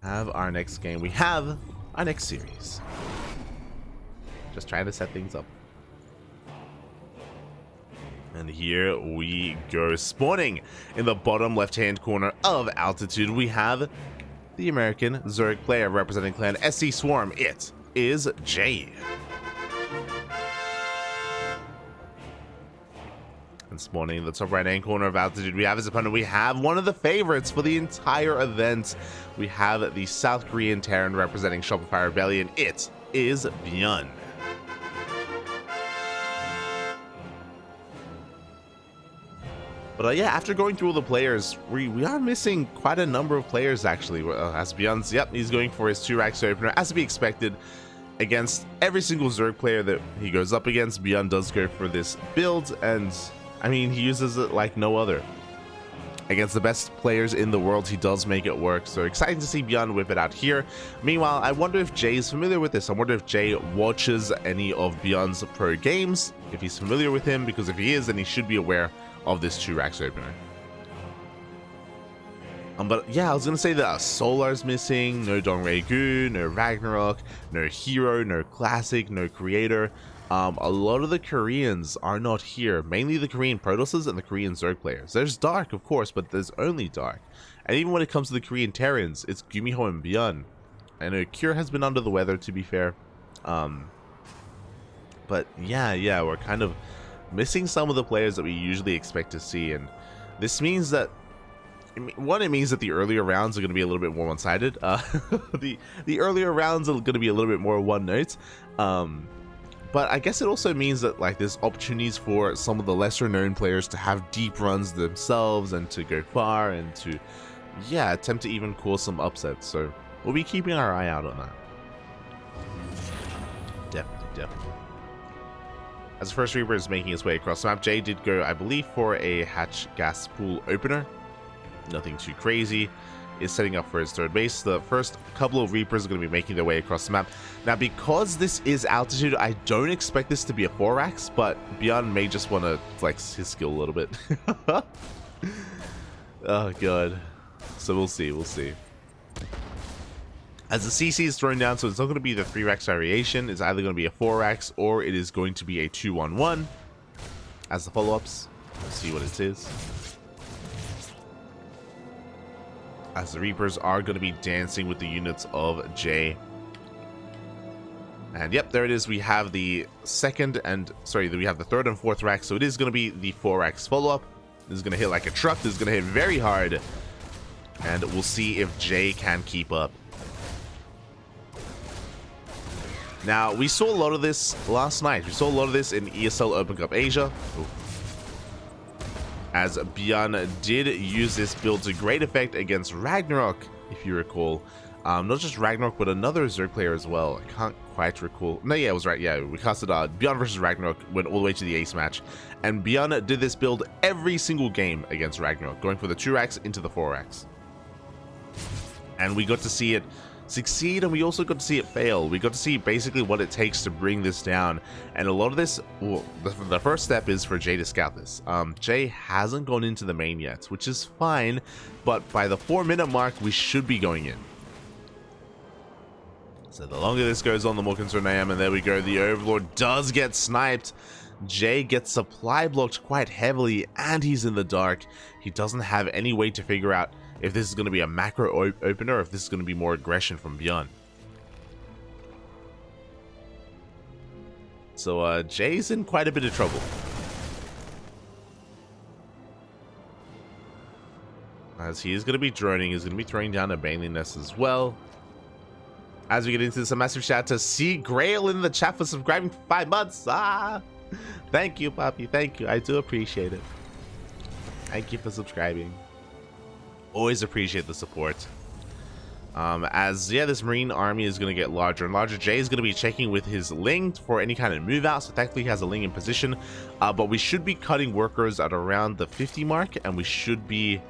have our next game. We have our next series. Just trying to set things up. And here we go. Spawning in the bottom left-hand corner of Altitude, we have the American Zerg player representing clan SC Swarm. It is Jay. And spawning in the top right-hand corner of Altitude, we have his opponent. We have one of the favorites for the entire event. We have the South Korean Terran representing Shopify Rebellion. It is ByuN. But yeah, after going through all the players, we are missing quite a number of players actually. As ByuN's, yep, he's going for his 2-Rax opener, as to be expected. Against every single Zerg player that he goes up against, ByuN does go for this build, and I mean, he uses it like no other. Against the best players in the world, he does make it work. So exciting to see ByuN whip it out here. Meanwhile, I wonder if Jay is familiar with this. I wonder if Jay watches any of ByuN's pro games, if he's familiar with him, because if he is, then he should be aware of this 2-Rax opener. But yeah, I was gonna say that Solar's missing, no Dongregyu, no Ragnarok, no Hero, no Classic, no Creator. A lot of the Koreans are not here, mainly the Korean Protosses and the Korean Zerg players. There's Dark, of course, but there's only Dark. And even when it comes to the Korean Terrans, it's Gumiho and ByuN. I know Cure has been under the weather, to be fair. But yeah, we're kind of missing some of the players that we usually expect to see, and this means that one, it means that the earlier rounds are going to be a little bit more one-sided. The earlier rounds are going to be a little bit more one-note. But I guess it also means that like there's opportunities for some of the lesser-known players to have deep runs themselves and to go far and to, yeah, attempt to even cause some upsets. So we'll be keeping our eye out on that. Definitely. As the first Reaper is making his way across the map, Jay did go, I believe, for a hatch gas pool opener. Nothing too crazy. Is setting up for his third base. The first couple of Reapers are going to be making their way across the map. Now, because this is Altitude, I don't expect this to be a 4-Rax, but ByuN may just want to flex his skill a little bit. Oh, God. So we'll see. As the CC is thrown down, so it's not going to be the 3-Rax variation. It's either going to be a 4-Rax or it is going to be a 2-1-1 as the follow-ups. We'll see what it is. As the Reapers are going to be dancing with the units of Jay. And yep, there it is. We have the third and 4th Rax. So it is going to be the 4-Rax follow-up. This is going to hit like a truck. This is going to hit very hard. And we'll see if Jay can keep up. Now, we saw a lot of this last night. We saw a lot of this in ESL Open Cup Asia. Ooh. As ByuN did use this build to great effect against Ragnarok, if you recall. Not just Ragnarok, but another Zerg player as well. I can't quite recall. No, yeah, it was right. Yeah, we casted ByuN versus Ragnarok, went all the way to the ace match. And ByuN did this build every single game against Ragnarok, going for the 2-Rax into the 4-Rax. And we got to see it succeed, and we also got to see it fail. We got to see basically what it takes to bring this down, and a lot of this, well, the first step is for Jay to scout this. Jay hasn't gone into the main yet, which is fine, but by the 4-minute mark we should be going in. So the longer this goes on, the more concerned I am. And there we go, the Overlord does get sniped. Jay gets supply blocked quite heavily, and he's in the dark. He doesn't have any way to figure out if this is going to be a macro opener or if this is going to be more aggression from ByuN. So Jay's in quite a bit of trouble. As he is going to be droning, he's going to be throwing down a Baneling Nest as well. As we get into this, a massive shout out to C Grail in the chat for subscribing for 5 months. Thank you, Poppy. Thank you. I do appreciate it. Thank you for subscribing. Always appreciate the support. This Marine army is going to get larger and larger. Jay is going to be checking with his Ling for any kind of move out, so thankfully he has a Ling in position. But we should be cutting workers at around the 50 mark, and we should be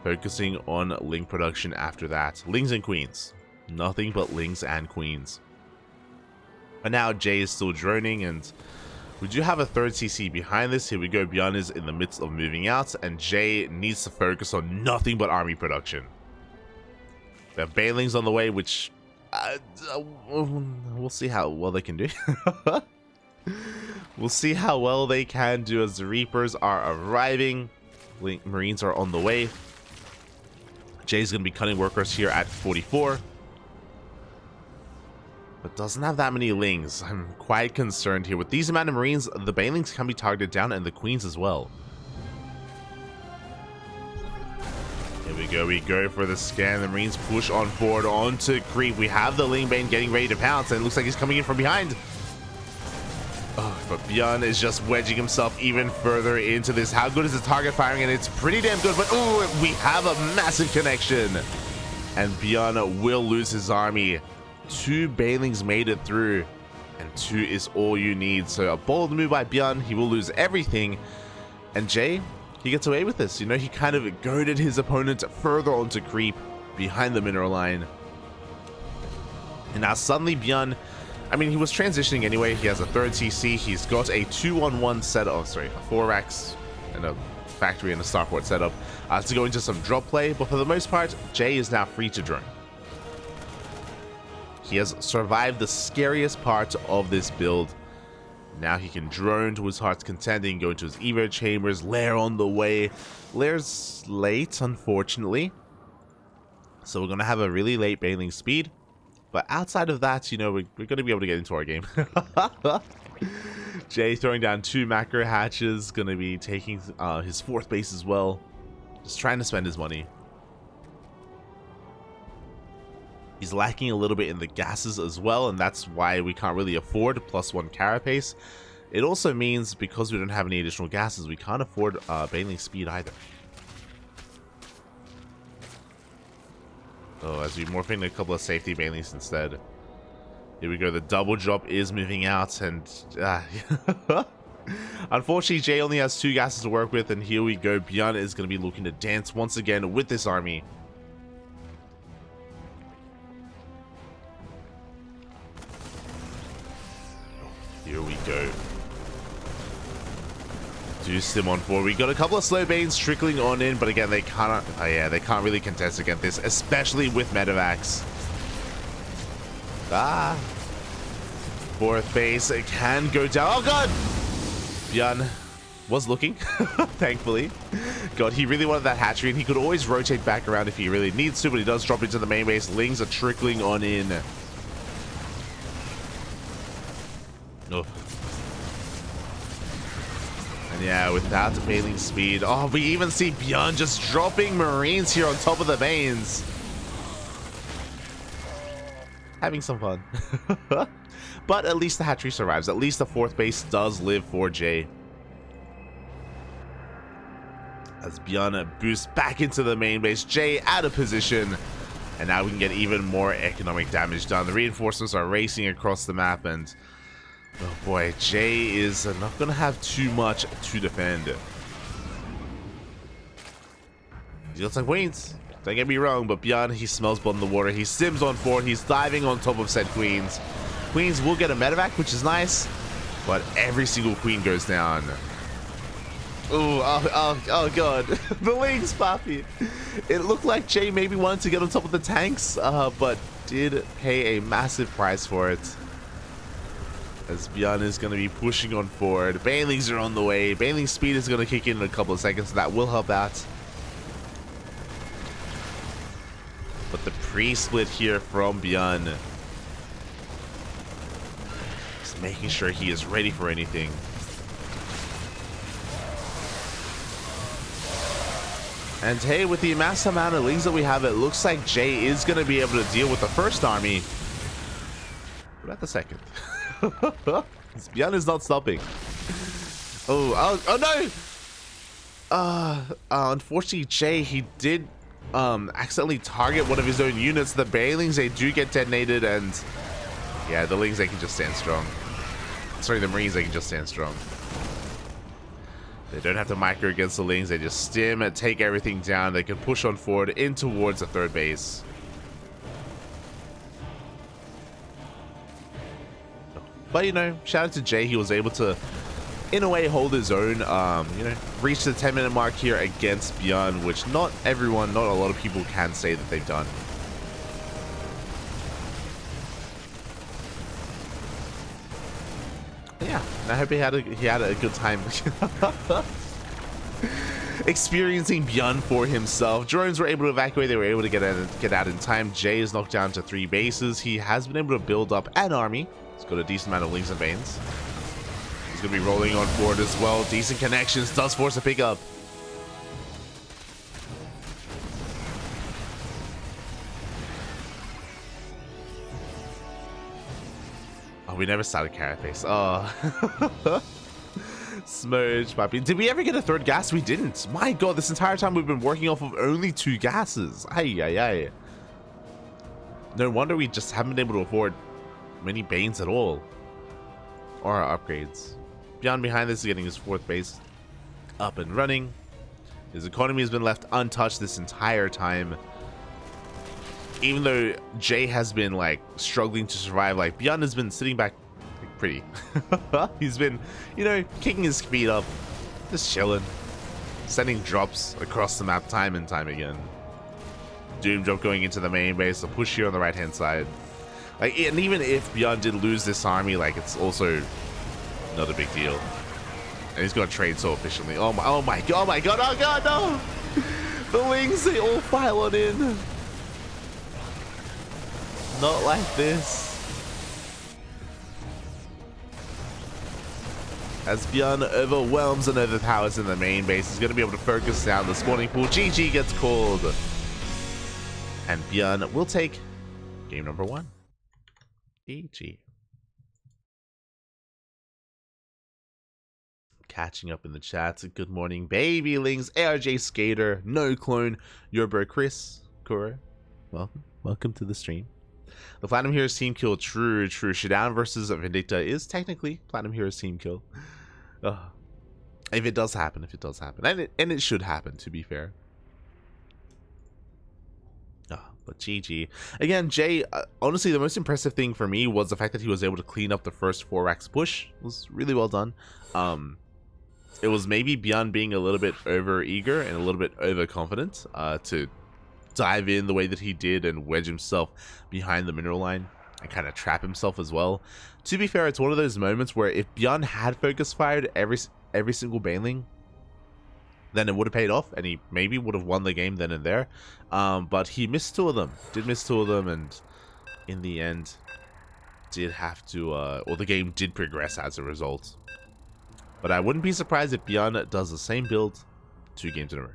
focusing on Ling production after that. Lings and Queens. Nothing but Lings and Queens. But now Jay is still droning, and we do have a third CC behind this. Here we go. ByuN is in the midst of moving out, and Jay needs to focus on nothing but army production. They have Banelings on the way, which we'll see how well they can do. We'll see how well they can do as the Reapers are arriving. Marines are on the way. Jay's going to be cutting workers here at 44. But doesn't have that many Lings. I'm quite concerned here. With these amount of Marines, the Banelings can be targeted down and the Queens as well. Here we go. We go for the scan. The Marines push on forward onto creep. We have the Ling Bane getting ready to pounce, and it looks like he's coming in from behind. Oh, but ByuN is just wedging himself even further into this. How good is the target firing? And it's pretty damn good, but ooh, we have a massive connection. And ByuN will lose his army. 2 Banelings made it through, and 2 is all you need. So a bold move by ByuN. He will lose everything. And Jay, he gets away with this. You know, he kind of goaded his opponent further onto creep behind the mineral line. And now suddenly ByuN, I mean, he was transitioning anyway. He has a 3rd CC. He's got a 2-on-1 setup. Oh, sorry, a 4-Rax and a factory and a starport setup to go into some drop play. But for the most part, Jay is now free to drone. He has survived the scariest part of this build. Now he can drone to his heart's content and go into his Evo chambers. Lair on the way. Lair's late, unfortunately. So we're going to have a really late Baneling speed. But outside of that, you know, we're going to be able to get into our game. Jay throwing down 2 macro hatches. Going to be taking his 4th base as well. Just trying to spend his money. He's lacking a little bit in the gases as well, and that's why we can't really afford +1 carapace. It also means because we don't have any additional gases, we can't afford Baneling speed either. Oh, as we morph in a couple of safety Banelings instead. Here we go, the double drop is moving out, and unfortunately Jay only has 2 gases to work with, and here we go. ByuN is going to be looking to dance once again with this army. Here we go. Do Sim on 4. We got a couple of slow Banes trickling on in, but again, they can't. Oh yeah, they can't really contest against this, especially with Medivacs. 4th base, it can go down. Oh god! ByuN was looking, thankfully. God, he really wanted that hatchery, and he could always rotate back around if he really needs to, but he does drop into the main base. Lings are trickling on in. Oh. And yeah, without the Baneling speed. Oh, we even see ByuN just dropping Marines here on top of the Banes. Having some fun. But at least the hatchery survives. At least the 4th base does live for Jay. As ByuN boosts back into the main base. Jay out of position. And now we can get even more economic damage done. The reinforcements are racing across the map, and oh boy, Jay is not going to have too much to defend. He looks like Queens. Don't get me wrong, but ByuN, he smells blood in the water. He sims on 4. He's diving on top of said Queens. Queens will get a medevac, which is nice, but every single Queen goes down. Ooh, oh god. The Lings, Papi. It looked like Jay maybe wanted to get on top of the tanks, but did pay a massive price for it. As ByuN is going to be pushing on forward. Banelings are on the way. Baneling speed is going to kick in a couple of seconds, so that will help out. But the pre-split here from ByuN. Just making sure he is ready for anything. And hey, with the mass amount of Lings that we have, it looks like Jay is going to be able to deal with the 1st army. What about the 2nd? ByuN is not stopping. Oh no! Unfortunately, Jay, he did accidentally target one of his own units. The Banelings, they do get detonated, and yeah, the Lings, they can just stand strong. Sorry, the Marines, they can just stand strong. They don't have to micro against the Lings. They just stim and take everything down. They can push on forward in towards the 3rd base. But, you know, shout out to Jay. He was able to, in a way, hold his own, you know, reach the 10-minute mark here against ByuN, which not everyone, not a lot of people can say that they've done. Yeah, and I hope he had a good time experiencing ByuN for himself. Drones were able to evacuate. They were able to get out in time. Jay is knocked down to 3 bases. He has been able to build up an army. He's got a decent amount of links and veins. He's going to be rolling on forward as well. Decent connections. Does force a pickup. Oh, we never started Carapace. Oh. Smudge, puppy. Did we ever get a 3rd gas? We didn't. My god, this entire time we've been working off of only 2 gases. Ay, ay, ay. No wonder we just haven't been able to afford many Banes at all. Or our upgrades. ByuN behind this is getting his 4th base up and running. His economy has been left untouched this entire time. Even though Jay has been like struggling to survive, like ByuN has been sitting back like, pretty. He's been, you know, kicking his feet up, just chilling, sending drops across the map time and time again. Doom drop going into the main base, a push here on the right hand side. Like, and even if ByuN did lose this army, like it's also not a big deal. And he's gonna trade so efficiently. Oh my god, oh my god, oh god, no! The wings, they all file on in. Not like this. As ByuN overwhelms and overpowers in the main base, he's going to be able to focus down the spawning pool. GG gets called. And ByuN will take game number 1. GG. Catching up in the chat. Good morning, babylings. ARJ Skater, No Clone, your bro Chris, Kuro. Welcome to the stream. The Platinum Heroes team kill, true. Showdown versus Vindicta is technically Platinum Heroes team kill. If it does happen, and it should happen, to be fair. But GG. Again, Jay, honestly, the most impressive thing for me was the fact that he was able to clean up the first 4 racks push. It was really well done. It was maybe ByuN being a little bit over eager and a little bit overconfident to dive in the way that he did and wedge himself behind the mineral line and kind of trap himself as well. To be fair, it's one of those moments where if ByuN had focus fired every single baneling, then it would have paid off and he maybe would have won the game then and there. But he missed 2 of them, and in the end did have to, or the game did progress as a result. But I wouldn't be surprised if ByuN does the same build 2 games in a row.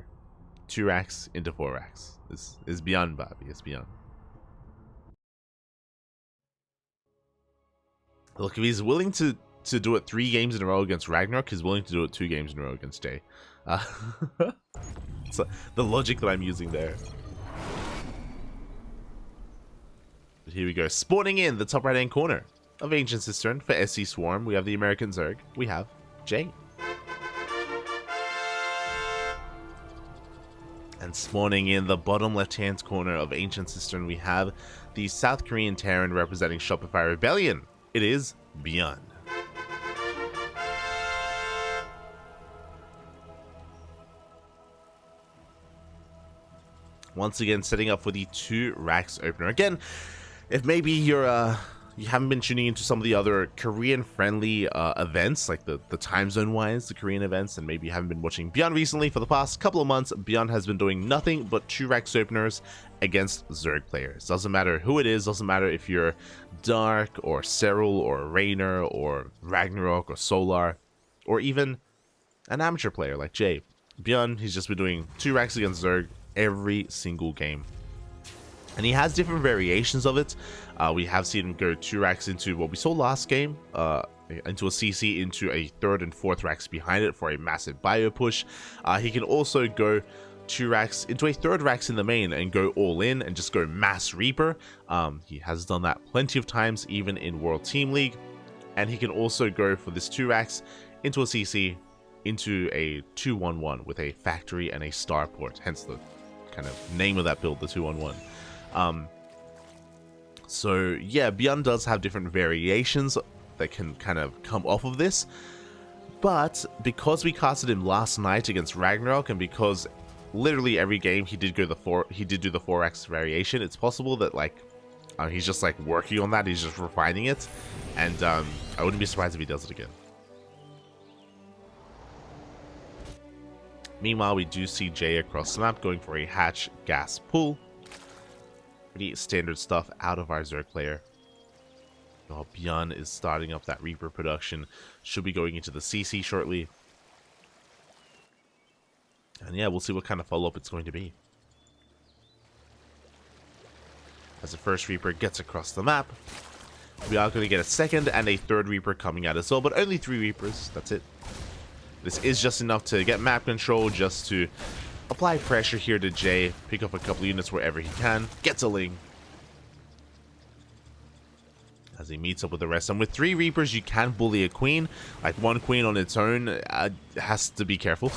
2 racks into 4 racks. This is ByuN, Bobby. It's ByuN. Look, if he's willing to do it 3 games in a row against Ragnarok, he's willing to do it 2 games in a row against Jay. So the logic that I'm using there. But here we go. Spawning in the top right-hand corner of Ancient Cistern for SC Swarm. We have the American Zerg. We have Jay. And spawning in the bottom left-hand corner of Ancient Cistern, we have the South Korean Terran representing Shopify Rebellion. It is ByuN. Once again, setting up for the 2 racks opener. Again, if maybe you haven't been tuning into some of the other Korean-friendly events, like the time zone-wise, the Korean events, and maybe you haven't been watching ByuN recently, for the past couple of months, ByuN has been doing nothing but 2 racks openers against Zerg players. Doesn't matter who it is, doesn't matter if you're Dark, or Serral, or Rainer, or Ragnarok, or Solar, or even an amateur player like Jay. ByuN, he's just been doing 2 racks against Zerg every single game. And he has different variations of it. We have seen him go 2 racks into what we saw last game, into a CC, into a 3rd and 4th racks behind it for a massive bio push. He can also go 2 racks into a 3rd racks in the main and go all in and just go mass Reaper. He has done that plenty of times, even in World Team League. And he can also go for this 2 racks into a CC, into a 2-1-1 with a factory and a starport, hence the kind of name of that build, the 2-1-1. So yeah, ByuN does have different variations that can kind of come off of this, but because we casted him last night against Ragnarok, and because literally every game he did do the 4x variation, it's possible that like He's just like working on that. He's just refining it. And I wouldn't be surprised if he does it again. Meanwhile, we do see Jay across the map going for a hatch gas pull. Pretty standard stuff out of our Zerg player. Oh, ByuN is starting up that Reaper production. Should be going into the CC shortly. And yeah, we'll see what kind of follow-up it's going to be. As the first Reaper gets across the map, we are going to get a second and a third Reaper coming out as well, but only 3 Reapers. That's it. This is just enough to get map control, just to apply pressure here to Jay, pick up a couple units wherever he can, gets a Ling. As he meets up with the rest. And with 3 Reapers, you can bully a Queen. Like, 1 Queen on its own has to be careful.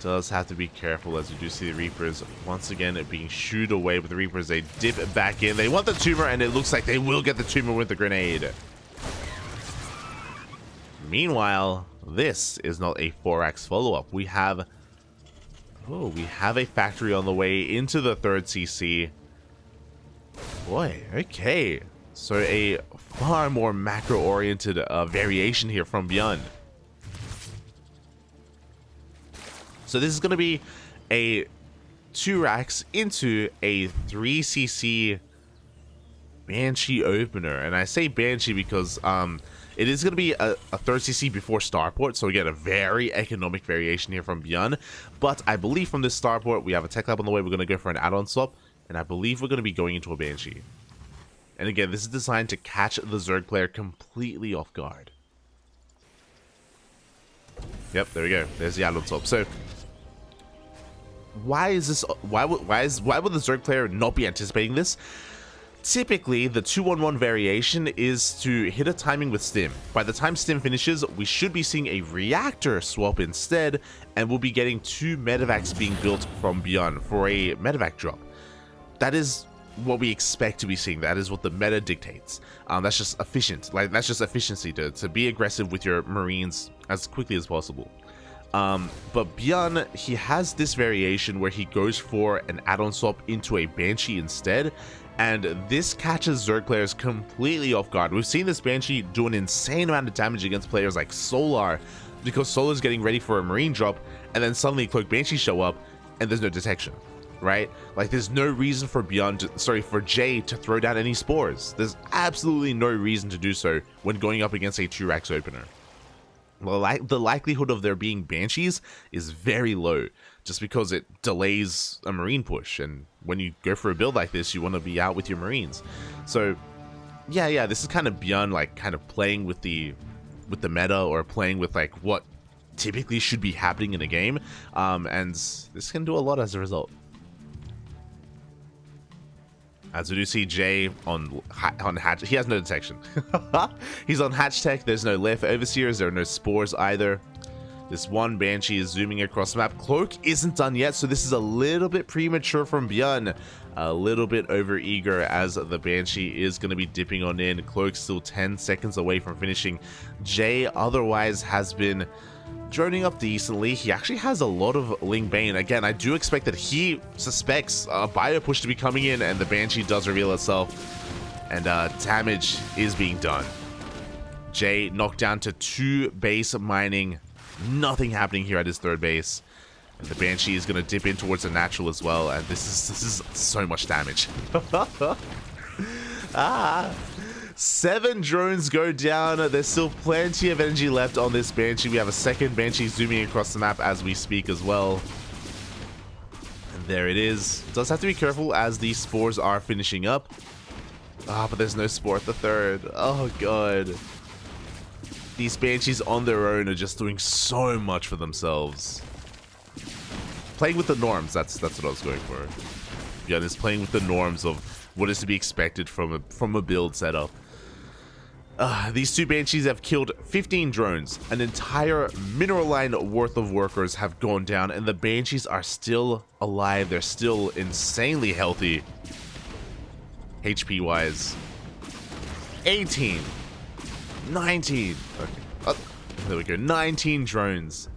Does have to be careful, as you do see the Reapers once again being shooed away. But the Reapers, they dip back in. They want the tumor, and it looks like they will get the tumor with the grenade. Meanwhile, this is not a 4x follow-up. We have a factory on the way into the 3rd CC. Boy, okay. So a far more macro-oriented variation here from ByuN. So this is going to be a 2 racks into a 3cc Banshee opener. And I say Banshee because it is going to be a 3rd CC before Starport, so we get a very economic variation here from ByuN. But I believe from this Starport, we have a tech lab on the way. We're going to go for an add-on swap, and I believe we're going to be going into a Banshee. And again, this is designed to catch the Zerg player completely off guard. Yep, there we go. There's the add-on swap. So why is this? Why would the Zerg player not be anticipating this? Typically, the 2-1-1 variation is to hit a timing with Stim. By the time Stim finishes, we should be seeing a reactor swap instead, and we'll be getting 2 medevacs being built from ByuN for a medevac drop. That is what we expect to be seeing. That is what the meta dictates. That's just efficient. Like, that's just efficiency to be aggressive with your Marines as quickly as possible. But ByuN, he has this variation where he goes for an add-on swap into a Banshee instead. And this catches Zerg players completely off guard. We've seen this Banshee do an insane amount of damage against players like Solar, because Solar's getting ready for a Marine drop, and then suddenly Cloak Banshee show up, and there's no detection, right? Like, there's no reason for for Jay to throw down any spores. There's absolutely no reason to do so when going up against a 2-racks opener. The likelihood of there being Banshees is very low, just because it delays a Marine push, and when you go for a build like this, you want to be out with your Marines. So yeah, this is kind of ByuN, like, kind of playing with the meta, or playing with like what typically should be happening in a game, and this can do a lot as a result. As we do see Jay on hatch, he has no detection. He's on hatch tech. There's no left overseers. There are no spores either. This one Banshee is zooming across the map. Cloak isn't done yet, so this is a little bit premature from ByuN. A little bit over eager, as the Banshee is going to be dipping on in. Cloak still 10 seconds away from finishing. Jay otherwise has been droning up decently. He actually has a lot of Ling Bane. Again, I do expect that he suspects a bio push to be coming in, and the Banshee does reveal itself, and damage is being done. Jay knocked down to 2 base mining. Nothing happening here at his 3rd base, and the Banshee is going to dip in towards the natural as well, and this is so much damage. 7 drones go down. There's still plenty of energy left on this Banshee. We have a second Banshee zooming across the map as we speak as well. And there it is. Does have to be careful as these spores are finishing up. But there's no spore at the 3rd. Oh god. These Banshees on their own are just doing so much for themselves. Playing with the norms, that's what I was going for. ByuN is playing with the norms of what is to be expected from a build setup. These 2 Banshees have killed 15 drones. An entire mineral line worth of workers have gone down, and the Banshees are still alive. They're still insanely healthy. HP wise. 18. 19. Okay. Oh, there we go. 19 drones.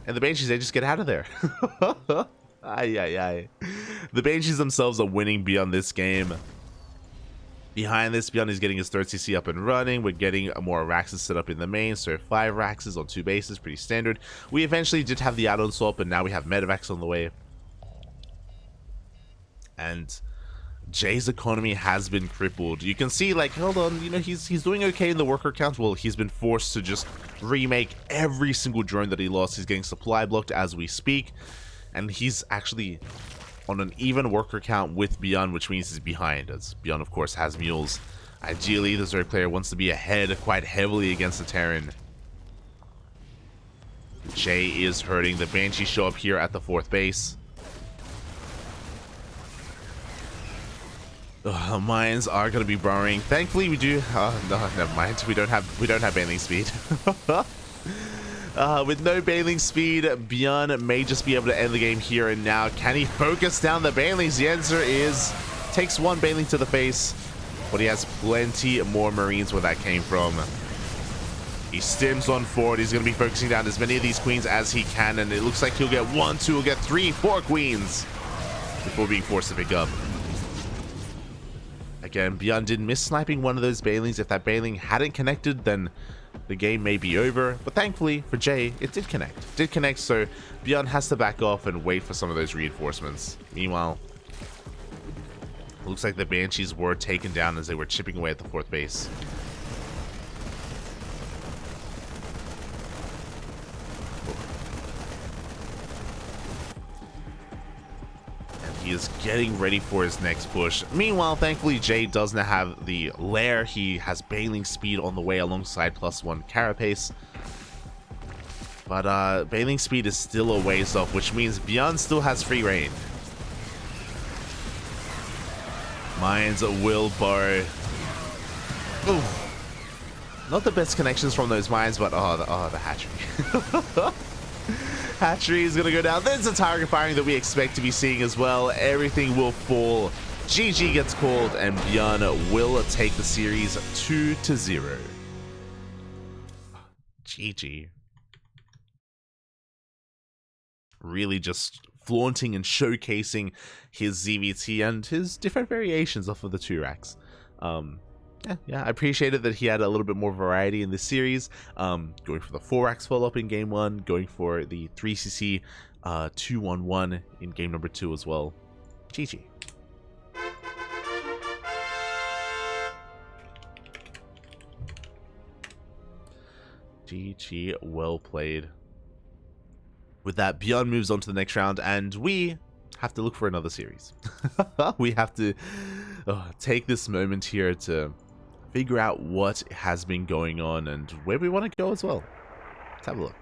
And the Banshees, they just get out of there. Ay, ay, ay. The Banshees themselves are winning ByuN this game. Behind this, ByuN is getting his third CC up and running. We're getting more Raxes set up in the main, so 5 Raxes on 2 bases, pretty standard. We eventually did have the add-on swap, and now we have Medivacs on the way. And Jay's economy has been crippled. You can see, like, hold on, you know, he's doing okay in the worker count. Well, he's been forced to just remake every single drone that he lost. He's getting supply blocked as we speak, and he's actually on an even worker count with ByuN, which means he's behind, as ByuN, of course, has mules. Ideally, the Zerg player wants to be ahead quite heavily against the Terran. Jay is hurting. The Banshee show up here at the 4th base. Mines are going to be burrowing. Thankfully, we do. No, never mind. We don't have bailing speed. With no bailing speed, ByuN may just be able to end the game here and now. Can he focus down the bailings? The answer is takes 1 bailing to the face, but he has plenty more Marines where that came from. He stims on forward. He's going to be focusing down as many of these queens as he can, and it looks like he'll get 1, 2, he'll get 3, 4 queens before being forced to pick up. Again, ByuN did miss sniping one of those bailings. If that bailing hadn't connected, then the game may be over. But thankfully for Jay, it did connect. So ByuN has to back off and wait for some of those reinforcements. Meanwhile, it looks like the Banshees were taken down as they were chipping away at the 4th base. He is getting ready for his next push. Meanwhile, thankfully, Jay does not have the lair. He has bailing speed on the way alongside +1 carapace. But bailing speed is still a ways off, which means ByuN still has free reign. Mines will burrow. Ooh. Not the best connections from those mines, but the hatchery. Hatchery is going to go down. There's a target firing that we expect to be seeing as well. Everything will fall. GG gets called, and ByuN will take the series 2-0. GG. Really just flaunting and showcasing his ZVT and his different variations off of the 2 racks. Yeah, I appreciated that he had a little bit more variety in this series. Going for the 4 racks follow-up in game 1, going for the 3cc 2-1-1 in game number 2 as well. GG. GG, well played. With that, ByuN moves on to the next round, and we have to look for another series. We have to take this moment here to figure out what has been going on and where we want to go as well. Let's have a look.